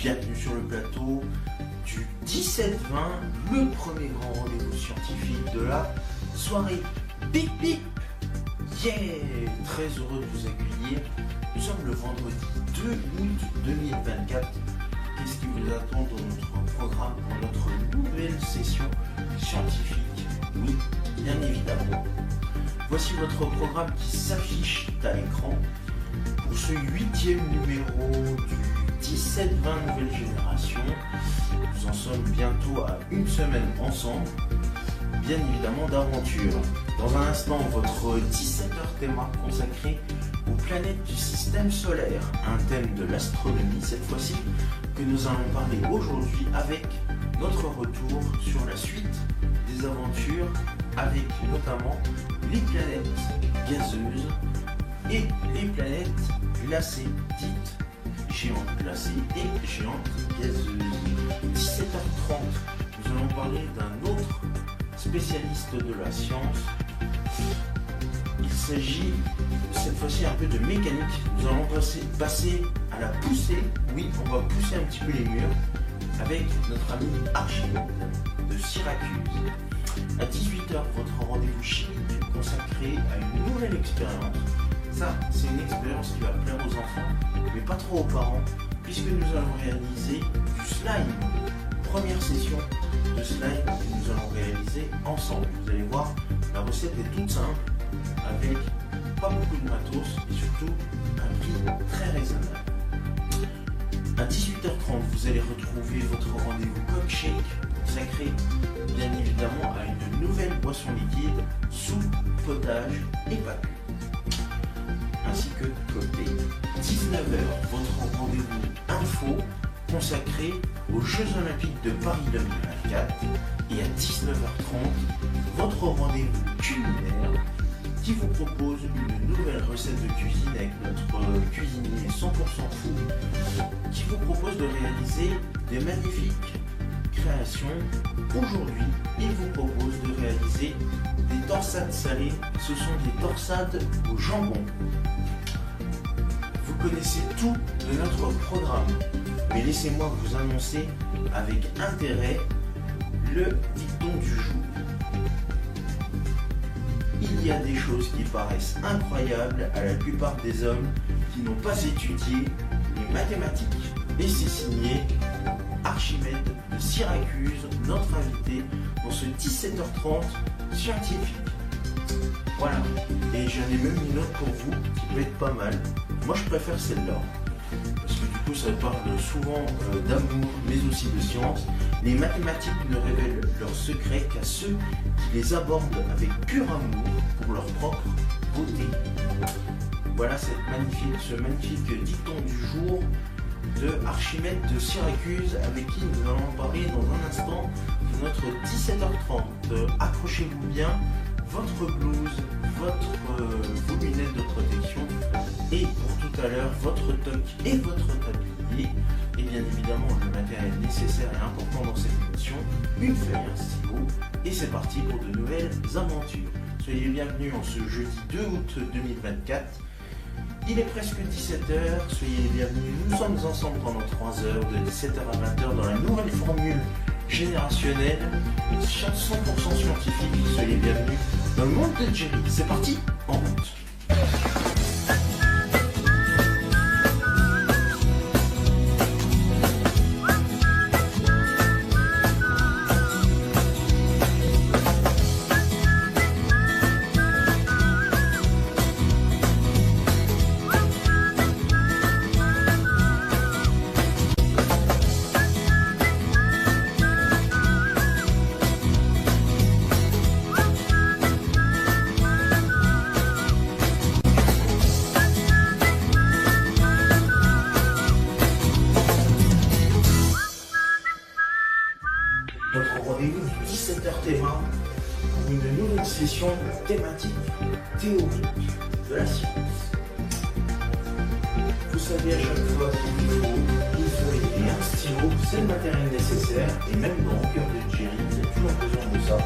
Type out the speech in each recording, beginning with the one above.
Bienvenue sur le plateau du 17-20, le premier grand rendez-vous scientifique de la soirée. Bip bip. Yeah. Très heureux de vous accueillir. Nous sommes le vendredi 2 août 2024. Qu'est-ce qui vous attend dans notre programme pour notre nouvelle session scientifique? Oui, bien évidemment. Voici votre programme qui s'affiche à l'écran pour ce 8e numéro du 17-20 nouvelle génération. Nous en sommes bientôt à une semaine ensemble, bien évidemment d'aventure. Dans un instant, votre 17h théma consacré aux planètes du système solaire, un thème de l'astronomie cette fois-ci, que nous allons parler aujourd'hui avec notre retour sur la suite des aventures avec notamment les planètes gazeuses et les planètes glacées, dites géantes glacées et géantes gazeuses. 17h30, nous allons parler d'un autre spécialiste de la science. Il s'agit cette fois-ci un peu de mécanique. Nous allons passer à la poussée. Oui, on va pousser un petit peu les murs avec notre ami Archimède de Syracuse. À 18h, votre rendez-vous chimique consacré à une nouvelle expérience. Ça, c'est une expérience qui va plaire aux enfants, mais pas trop aux parents, puisque nous allons réaliser du slime. Première session de slime que nous allons réaliser ensemble. Vous allez voir, la recette est toute simple, avec pas beaucoup de matos et surtout un prix très raisonnable. À 18h30, vous allez retrouver votre rendez-vous Coke Shake, consacré bien évidemment à une nouvelle boisson liquide, soupe, potage et pas que. Ainsi que côté 19h, votre rendez-vous info consacré aux Jeux Olympiques de Paris 2024 et à 19h30, votre rendez-vous culinaire qui vous propose une nouvelle recette de cuisine avec notre cuisinier 100% fou qui vous propose de réaliser des magnifiques créations. Aujourd'hui, il vous propose de réaliser des torsades salées. Ce sont des torsades au jambon. Vous connaissez tout de notre programme, mais laissez-moi vous annoncer avec intérêt le dicton du jour. Il y a des choses qui paraissent incroyables à la plupart des hommes qui n'ont pas étudié les mathématiques. Et c'est signé Archimède de Syracuse, notre invité dans ce 17h30 scientifique. Voilà, et j'en ai même une autre pour vous qui peut être pas mal. Moi je préfère celle-là, parce que du coup ça parle souvent d'amour mais aussi de science. Les mathématiques ne révèlent leurs secrets qu'à ceux qui les abordent avec pur amour pour leur propre beauté. Voilà ce magnifique dicton du jour de Archimède de Syracuse, avec qui nous allons parler dans un instant de notre 17h30. Accrochez-vous bien, votre blouse, vos lunettes de protection et pour tout à l'heure votre toque et votre tablier et bien évidemment le matériel nécessaire et important dans cette émission, une feuille, un stylo et c'est parti pour de nouvelles aventures. Soyez les bienvenus en ce jeudi 2 août 2024. Il est presque 17h, soyez les bienvenus, nous sommes ensemble pendant 3 heures, de 17h à 20h dans la nouvelle formule générationnelle, 100% scientifique, soyez les bienvenus dans le monde de Jerry. C'est parti, en route. Session thématique théorique de la science. Vous savez à chaque fois qu'il vous faut une feuille et un stylo, c'est le matériel nécessaire et même dans le cœur de Jerry, vous avez toujours besoin de ça.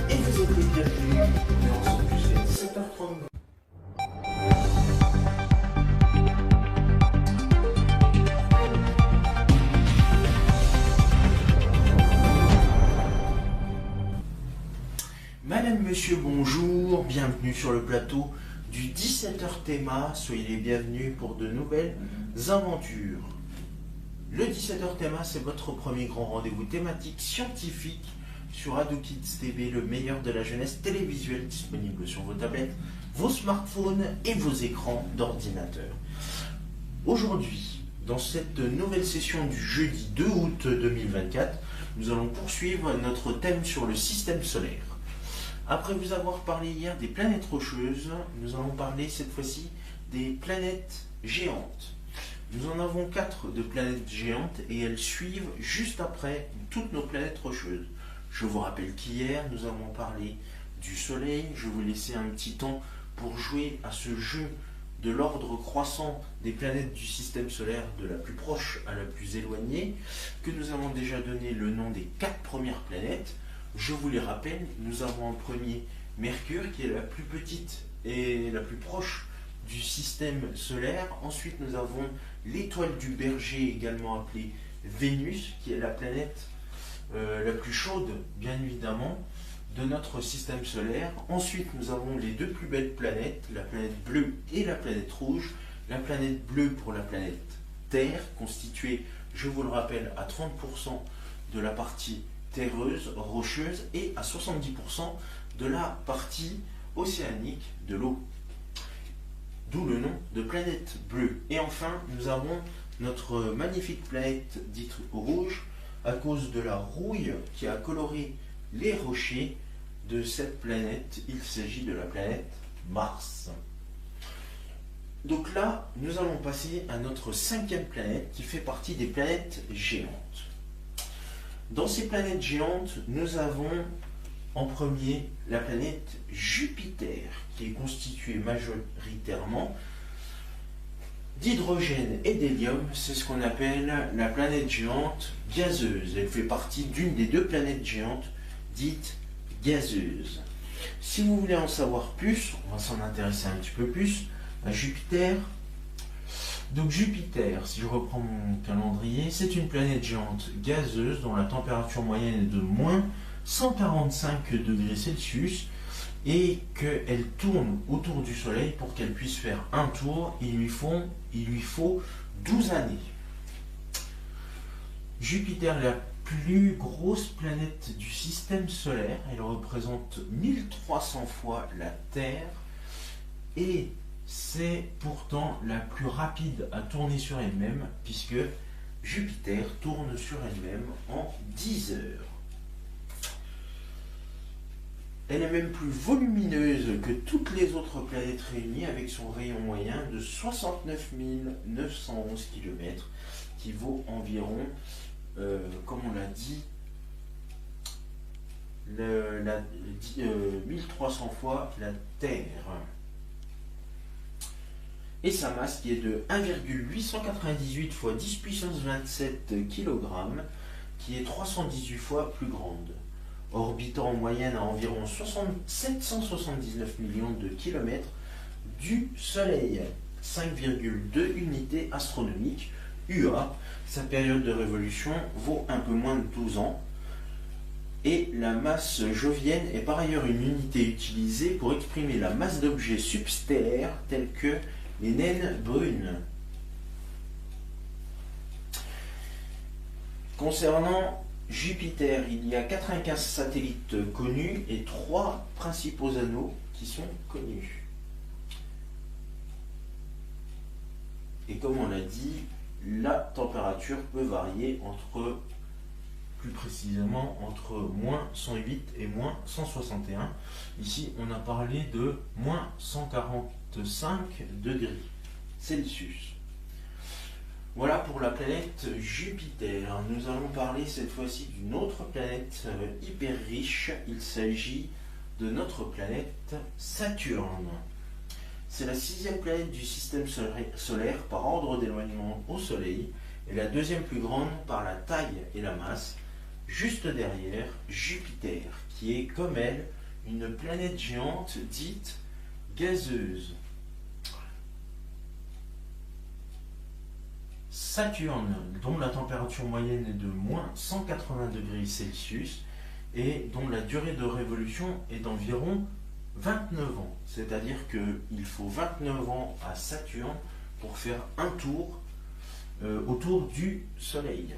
Et vous êtes les bienvenus, on est ensemble jusqu'à 17h30. messieurs, bonjour, bienvenue sur le plateau du 17h Théma, soyez les bienvenus pour de nouvelles aventures. Le 17h Théma, c'est votre premier grand rendez-vous thématique scientifique sur Ado Kids TV, le meilleur de la jeunesse télévisuelle disponible sur vos tablettes, vos smartphones et vos écrans d'ordinateur. Aujourd'hui, dans cette nouvelle session du jeudi 2 août 2024, nous allons poursuivre notre thème sur le système solaire. Après vous avoir parlé hier des planètes rocheuses, nous allons parler cette fois-ci des planètes géantes. Nous en avons 4 de planètes géantes et elles suivent juste après toutes nos planètes rocheuses. Je vous rappelle qu'hier nous avons parlé du Soleil. Je vous laissais un petit temps pour jouer à ce jeu de l'ordre croissant des planètes du système solaire, de la plus proche à la plus éloignée, que nous avons déjà donné le nom des 4 premières planètes. Je vous les rappelle, nous avons en premier Mercure, qui est la plus petite et la plus proche du système solaire. Ensuite, nous avons l'étoile du Berger, également appelée Vénus, qui est la planète la plus chaude, bien évidemment, de notre système solaire. Ensuite, nous avons les 2 plus belles planètes, la planète bleue et la planète rouge. La planète bleue pour la planète Terre, constituée, je vous le rappelle, à 30% de la partie terreuse, rocheuse, et à 70% de la partie océanique de l'eau. D'où le nom de planète bleue. Et enfin, nous avons notre magnifique planète dite rouge, à cause de la rouille qui a coloré les rochers de cette planète. Il s'agit de la planète Mars. Donc là, nous allons passer à notre 5e planète qui fait partie des planètes géantes. Dans ces planètes géantes, nous avons en premier la planète Jupiter, qui est constituée majoritairement d'hydrogène et d'hélium. C'est ce qu'on appelle la planète géante gazeuse. Elle fait partie d'une des 2 planètes géantes dites gazeuses. Si vous voulez en savoir plus, on va s'en intéresser un petit peu plus à Jupiter. Donc Jupiter, si je reprends mon calendrier, c'est une planète géante gazeuse dont la température moyenne est de moins 145 degrés Celsius et qu'elle tourne autour du Soleil. Pour qu'elle puisse faire un tour, il lui faut 12 années. Jupiter est la plus grosse planète du système solaire. Elle représente 1300 fois la Terre et c'est pourtant la plus rapide à tourner sur elle-même, puisque Jupiter tourne sur elle-même en 10 heures. Elle est même plus volumineuse que toutes les autres planètes réunies, avec son rayon moyen de 69 911 km, qui vaut environ, comme on l'a dit, 1300 fois la Terre. Et sa masse qui est de 1,898 fois 10 puissance 27 kg, qui est 318 fois plus grande, orbitant en moyenne à environ 779 millions de kilomètres du Soleil, 5,2 unités astronomiques, UA. Sa période de révolution vaut un peu moins de 12 ans. Et la masse jovienne est par ailleurs une unité utilisée pour exprimer la masse d'objets substellaires tels que les naines brunes. Concernant Jupiter, il y a 95 satellites connus et 3 principaux anneaux qui sont connus. Et comme on l'a dit, la température peut varier entre, plus précisément, entre moins 108 et moins 161. Ici, on a parlé de moins 145 degrés Celsius. Voilà pour la planète Jupiter. Nous allons parler cette fois-ci d'une autre planète hyper riche. Il s'agit de notre planète Saturne. C'est la 6e planète du système solaire par ordre d'éloignement au Soleil et la 2e plus grande par la taille et la masse, juste derrière Jupiter, qui est comme elle une planète géante dite gazeuse. Saturne, dont la température moyenne est de moins 180 degrés Celsius, et dont la durée de révolution est d'environ 29 ans. C'est-à-dire qu'il faut 29 ans à Saturne pour faire un tour autour du Soleil.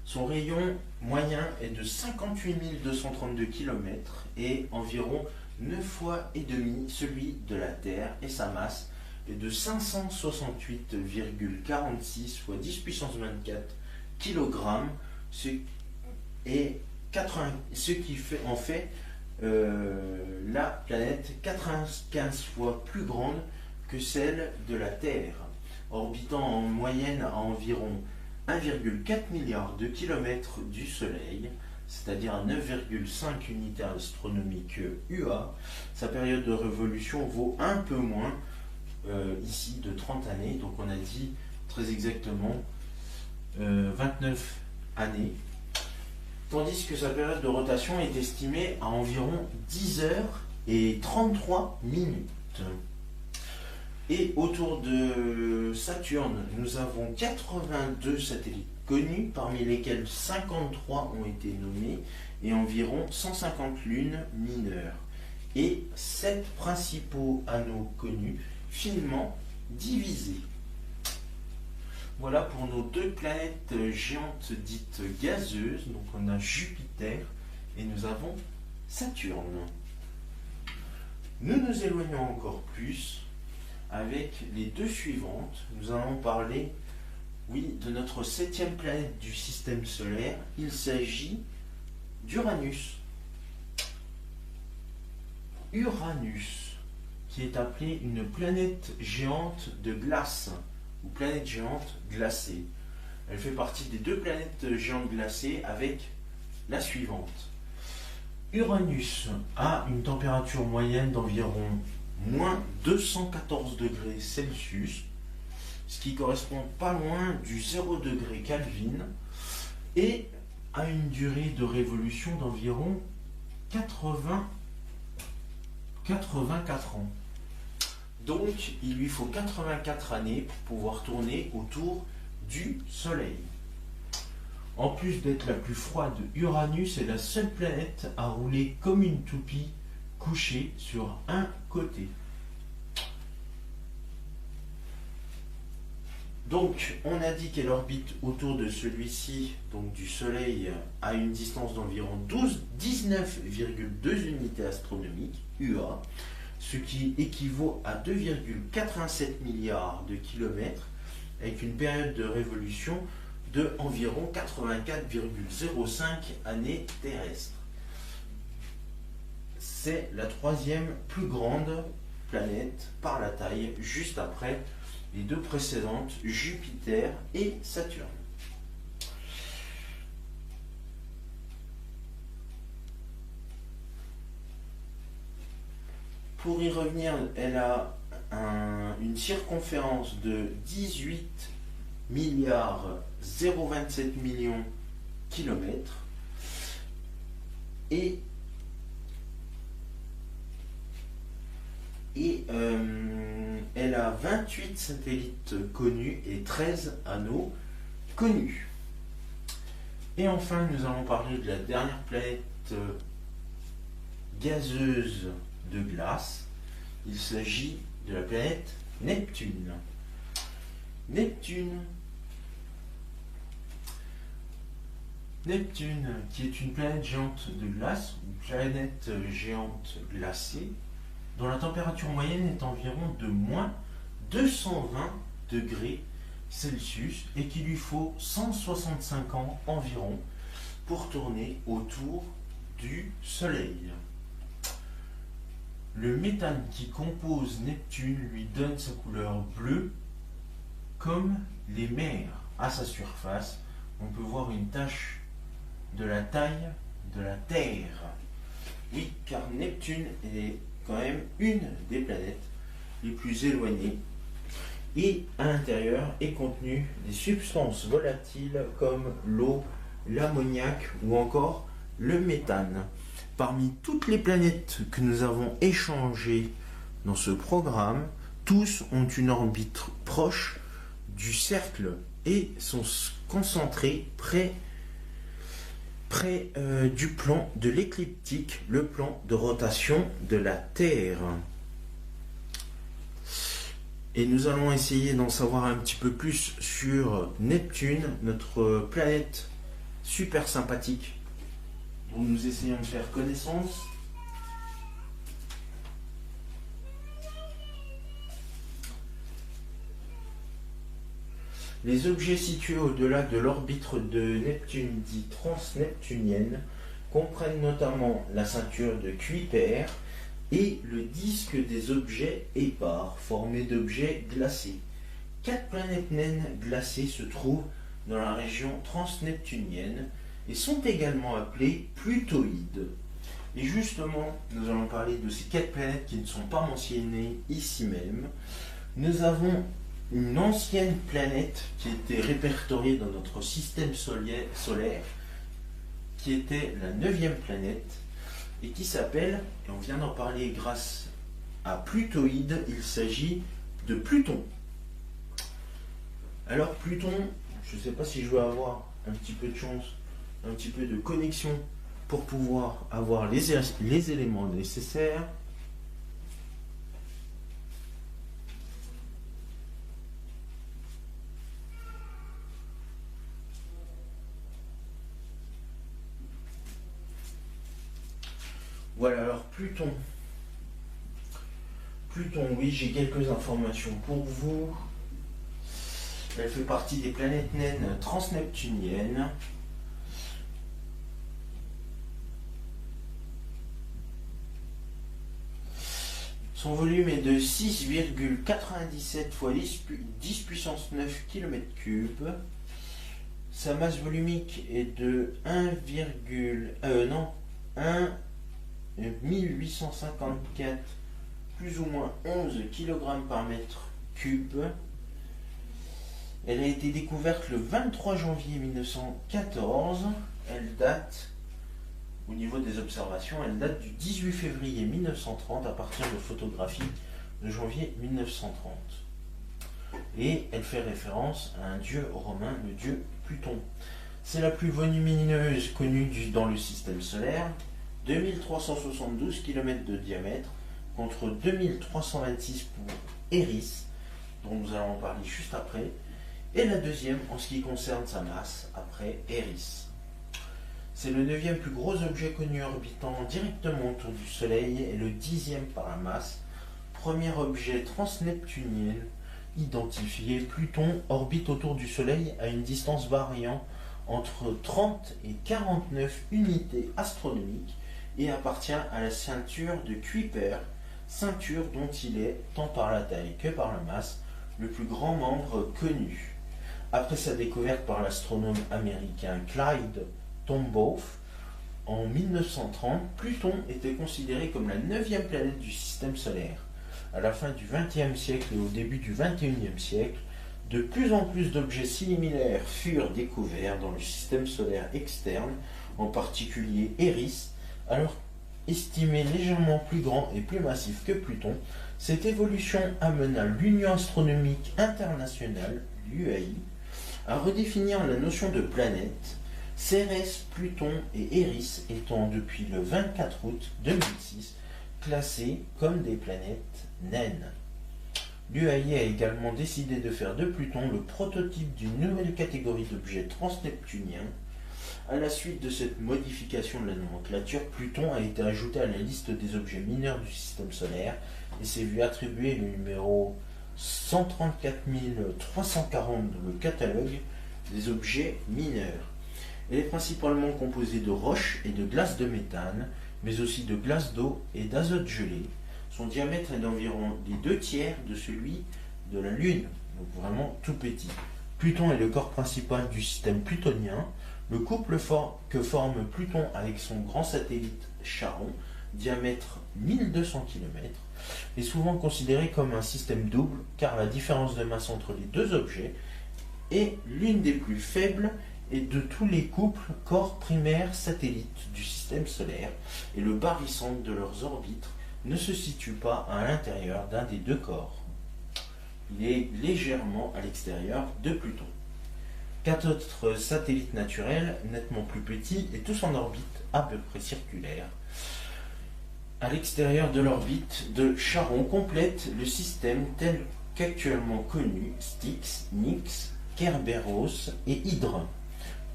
Son rayon moyen est de 58 232 km et environ 9 fois et demi celui de la Terre, et sa masse est de 568,46 fois 10 puissance 24 kg, ce qui fait en fait la planète 95 fois plus grande que celle de la Terre, orbitant en moyenne à environ 1,4 milliard de kilomètres du Soleil, c'est-à-dire à 9,5 unités astronomiques UA. Sa période de révolution vaut un peu moins, ici, de 30 années, donc on a dit très exactement 29 années, tandis que sa période de rotation est estimée à environ 10 heures et 33 minutes. Et autour de Saturne, nous avons 82 satellites connus, parmi lesquels 53 ont été nommés, et environ 150 lunes mineures, et 7 principaux anneaux connus, finement divisés. Voilà pour nos deux planètes géantes dites gazeuses. Donc on a Jupiter et nous avons Saturne. Nous nous éloignons encore plus avec les deux suivantes. Nous allons parler, oui, de notre 7e planète du système solaire. Il s'agit d'Uranus. Uranus, qui est appelée une planète géante de glace, ou planète géante glacée. Elle fait partie des deux planètes géantes glacées avec la suivante. Uranus a une température moyenne d'environ moins 214 degrés Celsius, ce qui correspond pas loin du 0 degré Kelvin, et a une durée de révolution d'environ 84 ans. Donc, il lui faut 84 années pour pouvoir tourner autour du Soleil. En plus d'être la plus froide, Uranus est la seule planète à rouler comme une toupie couchée sur un côté. Donc, on a dit qu'elle orbite autour de celui-ci, donc du Soleil, à une distance d'environ 19,2 unités astronomiques, UA, ce qui équivaut à 2,87 milliards de kilomètres, avec une période de révolution de environ 84,05 années terrestres. C'est la 3e plus grande planète par la taille, juste après les deux précédentes, Jupiter et Saturne. Pour y revenir, elle a une circonférence de 18 milliards 027 millions kilomètres et elle a 28 satellites connus et 13 anneaux connus. Et enfin, nous allons parler de la dernière planète gazeuse de glace. Il s'agit de la planète Neptune. Neptune, qui est une planète géante de glace, une planète géante glacée, dont la température moyenne est environ de moins 220 degrés Celsius et qu'il lui faut 165 ans environ pour tourner autour du Soleil. Le méthane qui compose Neptune lui donne sa couleur bleue comme les mers. À sa surface, on peut voir une tache de la taille de la Terre. Oui, car Neptune est quand même une des planètes les plus éloignées et à l'intérieur est contenu des substances volatiles comme l'eau, l'ammoniac ou encore le méthane. Parmi toutes les planètes que nous avons échangées dans ce programme, tous ont une orbite proche du cercle et sont concentrés près près du plan de l'écliptique, le plan de rotation de la Terre. Et nous allons essayer d'en savoir un petit peu plus sur Neptune, notre planète super sympathique dont nous essayons de faire connaissance. Les objets situés au-delà de l'orbite de Neptune, dite transneptunienne, comprennent notamment la ceinture de Kuiper et le disque des objets épars, formés d'objets glacés. 4 planètes naines glacées se trouvent dans la région transneptunienne et sont également appelées plutoïdes. Et justement, nous allons parler de ces 4 planètes qui ne sont pas mentionnées ici même. Nous avons une ancienne planète qui était répertoriée dans notre système solaire, qui était la 9e planète, et qui s'appelle, et on vient d'en parler grâce à Plutoïde, il s'agit de Pluton. Alors Pluton, je ne sais pas si je vais avoir un petit peu de chance, un petit peu de connexion pour pouvoir avoir les éléments nécessaires. Voilà, alors Pluton. Pluton, oui, j'ai quelques informations pour vous. Elle fait partie des planètes naines transneptuniennes. Son volume est de 6,97 fois 10 puissance 9 km3. Sa masse volumique est de 1854 plus ou moins 11 kg par mètre cube. Elle a été découverte le 23 janvier 1914. Elle date, au niveau des observations, elle date du 18 février 1930 à partir de photographies de janvier 1930. Et elle fait référence à un dieu romain, le dieu Pluton. C'est la plus volumineuse connue dans le système solaire. 2372 km de diamètre contre 2326 pour Eris, dont nous allons en parler juste après, et la deuxième en ce qui concerne sa masse après Eris. C'est le 9e plus gros objet connu orbitant directement autour du Soleil et le 10e par la masse. Premier objet transneptunien identifié, Pluton orbite autour du Soleil à une distance variant entre 30 et 49 unités astronomiques et appartient à la ceinture de Kuiper, ceinture dont il est, tant par la taille que par la masse, le plus grand membre connu. Après sa découverte par l'astronome américain Clyde Tombaugh en 1930, Pluton était considéré comme la 9e planète du système solaire. À la fin du XXe siècle et au début du XXIe siècle, de plus en plus d'objets similaires furent découverts dans le système solaire externe, en particulier Eris. Alors estimé légèrement plus grand et plus massif que Pluton, cette évolution amena l'Union astronomique internationale, l'UAI, à redéfinir la notion de planète, Cérès, Pluton et Eris étant depuis le 24 août 2006 classés comme des planètes naines. L'UAI a également décidé de faire de Pluton le prototype d'une nouvelle catégorie d'objets transneptuniens. À la suite de cette modification de la nomenclature, Pluton a été ajouté à la liste des objets mineurs du système solaire et s'est vu attribuer le numéro 134 340 dans le catalogue des objets mineurs. Elle est principalement composée de roches et de glace de méthane, mais aussi de glace d'eau et d'azote gelé. Son diamètre est d'environ les 2/3 de celui de la Lune, donc vraiment tout petit. Pluton est le corps principal du système plutonien. Le couple que forme Pluton avec son grand satellite Charon, diamètre 1200 km, est souvent considéré comme un système double car la différence de masse entre les deux objets est l'une des plus faibles et de tous les couples corps primaires satellites du système solaire, et le barycentre de leurs orbites ne se situe pas à l'intérieur d'un des 2 corps. Il est légèrement à l'extérieur de Pluton. 4 autres satellites naturels, nettement plus petits et tous en orbite à peu près circulaire. À l'extérieur de l'orbite de Charon complète le système tel qu'actuellement connu Styx, Nix, Kerberos et Hydre.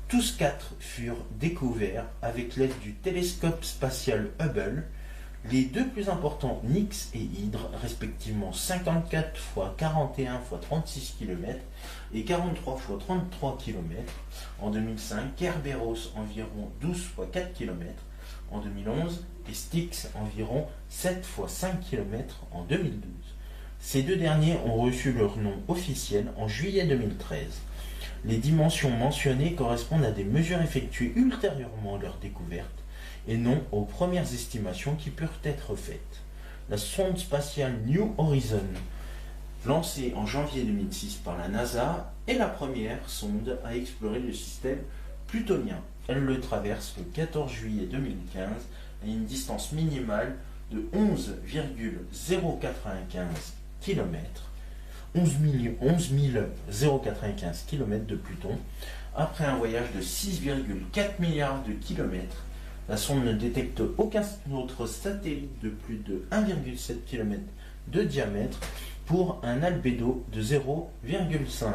Tous 4 furent découverts avec l'aide du télescope spatial Hubble. Les deux plus importants, Nix et Hydre, respectivement 54 x 41 x 36 km et 43 x 33 km en 2005, Kerberos environ 12 x 4 km en 2011 et Styx environ 7 x 5 km en 2012. Ces deux derniers ont reçu leur nom officiel en juillet 2013. Les dimensions mentionnées correspondent à des mesures effectuées ultérieurement à leur découverte et non aux premières estimations qui purent être faites. La sonde spatiale New Horizon, lancée en janvier 2006 par la NASA, est la première sonde à explorer le système plutonien. Elle le traverse le 14 juillet 2015 à une distance minimale de 11,095 km, 11 095 km de Pluton. Après un voyage de 6,4 milliards de kilomètres, la sonde ne détecte aucun autre satellite de plus de 1,7 km de diamètre pour un albédo de 0,5.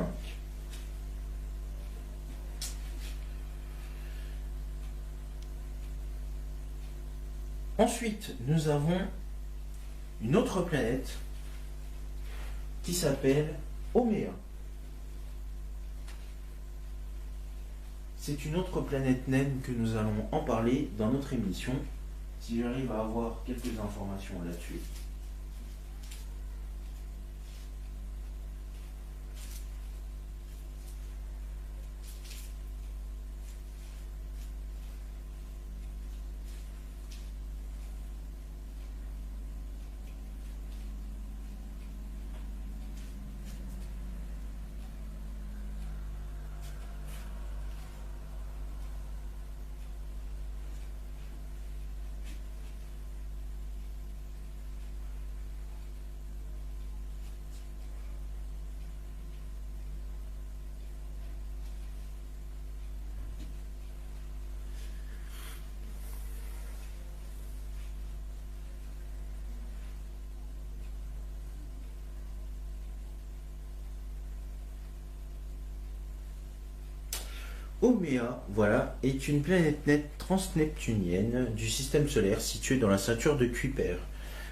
Ensuite, nous avons une autre planète qui s'appelle Oméa. C'est une autre planète naine que nous allons en parler dans notre émission, si j'arrive à avoir quelques informations là-dessus. Oméa, voilà, est une planète nette transneptunienne du système solaire située dans la ceinture de Kuiper.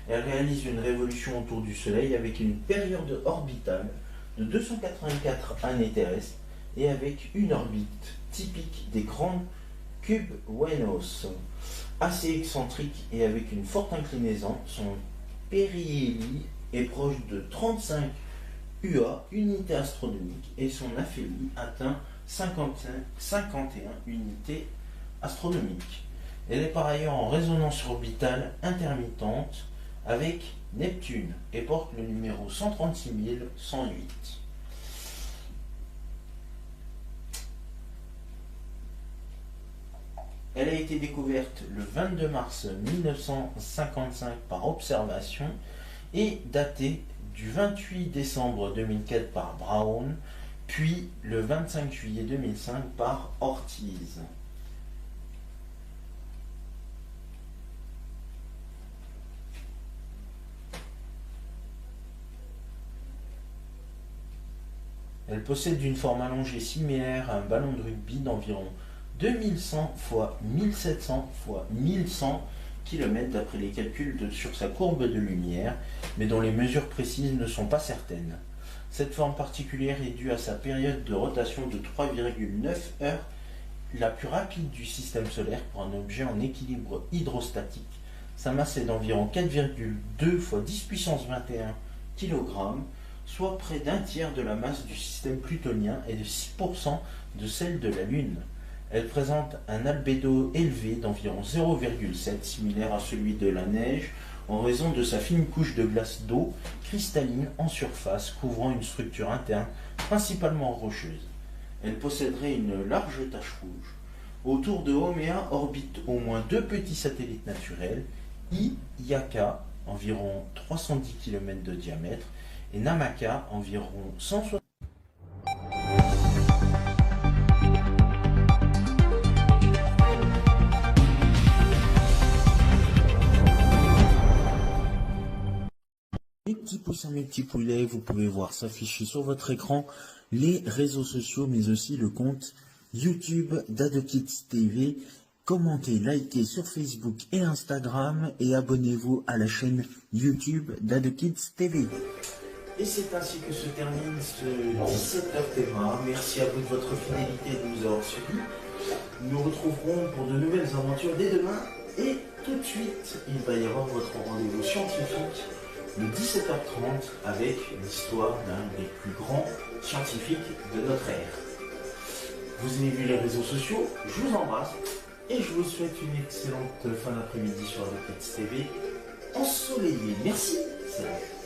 Elle réalise une révolution autour du Soleil avec une période orbitale de 284 années terrestres et avec une orbite typique des grands cubes Wenos, assez excentrique et avec une forte inclinaison. Son périhélie est proche de 35 UA, unité astronomique, et son aphélie atteint 51 unités astronomiques. Elle est par ailleurs en résonance orbitale intermittente avec Neptune et porte le numéro 136 108. Elle a été découverte le 22 mars 1955 par observation et datée du 28 décembre 2004 par Brown, puis le 25 juillet 2005 par Ortiz. Elle possède une forme allongée similaire à un ballon de rugby d'environ 2100 x 1700 x 1100 km d'après les calculs sur sa courbe de lumière, mais dont les mesures précises ne sont pas certaines. Cette forme particulière est due à sa période de rotation de 3,9 heures, la plus rapide du système solaire pour un objet en équilibre hydrostatique. Sa masse est d'environ 4,2 x 10 puissance 21 kg, soit près d'un tiers de la masse du système plutonien et de 6% de celle de la Lune. Elle présente un albédo élevé d'environ 0,7, similaire à celui de la neige, en raison de sa fine couche de glace d'eau cristalline en surface, couvrant une structure interne principalement rocheuse. Elle posséderait une large tache rouge. Autour de Oméa orbitent au moins deux petits satellites naturels, Iyaka, environ 310 km de diamètre, et Namaka, environ 160 mes petits poulets, vous pouvez voir s'afficher sur votre écran les réseaux sociaux, mais aussi le compte YouTube d'AdoKids TV. Commentez, likez sur Facebook et Instagram et abonnez-vous à la chaîne YouTube d'AdoKids TV. Et c'est ainsi que se termine ce 17h Théma. Merci à vous de votre fidélité et de nous avoir suivis. Nous nous retrouverons pour de nouvelles aventures dès demain. Et tout de suite, il va y avoir votre rendez-vous scientifique le 17h30 avec l'histoire d'un des plus grands scientifiques de notre ère. Vous avez vu les réseaux sociaux, je vous embrasse et je vous souhaite une excellente fin d'après-midi sur AdoKids TV ensoleillée. Merci, salut.